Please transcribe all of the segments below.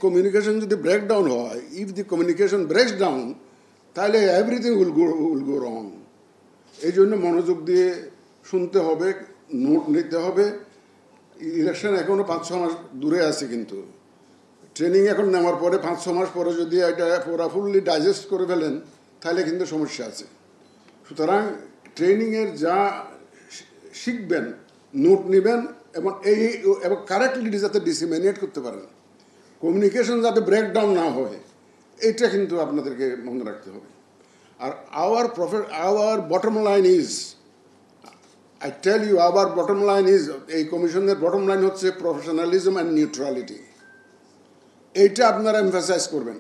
Communication যদি breakdown হয়, if the communication breaks down, তাহলে everything will go wrong. এই জন্য মনোযোগ দিয়ে শুনতে হবে, নোট নিতে হবে। ইলেকশন এখনো 5-6 মাস দূরে আছে, কিন্তু ট্রেনিং এখন নেওয়ার পরে 5-6 মাস পরে যদি এটা পুরা ফুললি ডাইজেস্ট করে ফেলেন তাহলে কিন্তু সমস্যা আছে। সুতরাং ট্রেনিংয়ের যা শিখবেন, নোট নেবেন এবং কারেক্টলি যাতে ডিসিমিনেট করতে পারেন, কমিউনিকেশন যাতে ব্রেকডাউন না হয়, এটা কিন্তু আপনাদেরকে মনে রাখতে হবে। আর our bottom line is, I tell you, our bottom line is, এই কমিশনের বটম লাইন হচ্ছে প্রফেশনালিজম অ্যান্ড নিউট্রালিটি। এইটা আপনারা এমফাসাইজ করবেন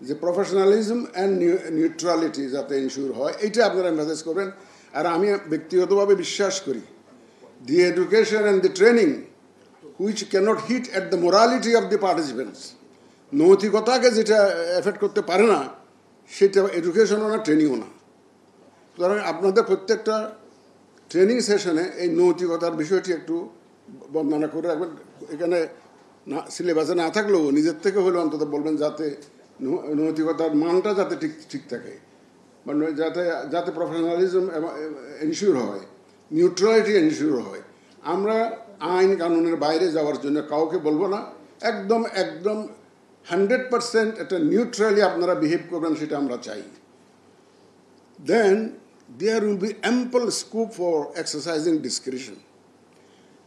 যে প্রফেশনালিজম অ্যান্ড নিউট্রালিটি যাতে ইনশিওর হয়, এইটা আপনারা এমফাসাইজ করবেন। আর আমি ব্যক্তিগতভাবে বিশ্বাস করি, the education and the training which cannot hit at the morality of the participants, নৈতিকতাকে যেটা এফেক্ট করতে পারে না, সেটা এডুকেশনও না, ট্রেনিংও না। সুতরাং আপনাদের প্রত্যেকটা ট্রেনিং সেশনে এই নৈতিকতার বিষয়টি একটু বর্ণনা করে রাখবেন। এখানে না সিলেবাসে না থাকলেও নিজের থেকে হলেও অন্তত বলবেন, যাতে নৈতিকতার মানটা যাতে ঠিক থাকে, মানে যাতে প্রফেশনালিজম এনশিওর হয়, নিউট্রালিটি এনশিওর হয়। আমরা আইন কানুনের বাইরে যাওয়ার জন্য কাউকে বলবো না, একদম 100% একটা নিউট্রালি আপনারা বিহেভ করবেন, সেটা আমরা চাই। দেন there will be ample scope for exercising discretion.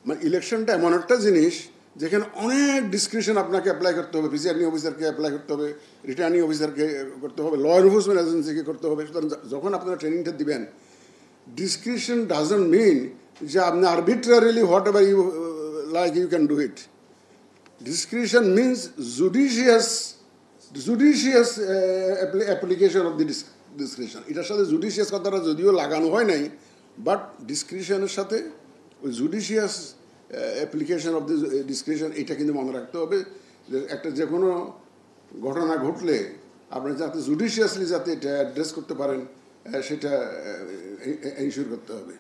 মানে ইলেকশনটা এমন একটা জিনিস যেখানে অনেক ডিসক্রিপশন আপনাকে অ্যাপ্লাই করতে হবে, প্রিসাইডিং অফিসারকে অ্যাপ্লাই করতে হবে, রিটার্নিং অফিসারকে করতে হবে, ল এনফোর্সমেন্ট এজেন্সিকে করতে হবে। সুতরাং যখন আপনারা ট্রেনিংটা দিবেন, ডিসক্রিপশন ডাজন্ট মিন যে আপনি arbitrarily whatever you like you can do it. Discretion means judicious application of the discretion. এটার সাথে জুডিশিয়াস কথাটা যদিও লাগানো হয় নাই, বাট ডিসক্রিপশনের সাথে ওই judicious application of the description, এটা কিন্তু মনে রাখতে হবে। একটা যে কোনো ঘটনা ঘটলে আপনি যাতে জুডিশিয়াসলি যাতে এটা অ্যাড্রেস করতে পারেন, সেটা এনশিওর করতে হবে।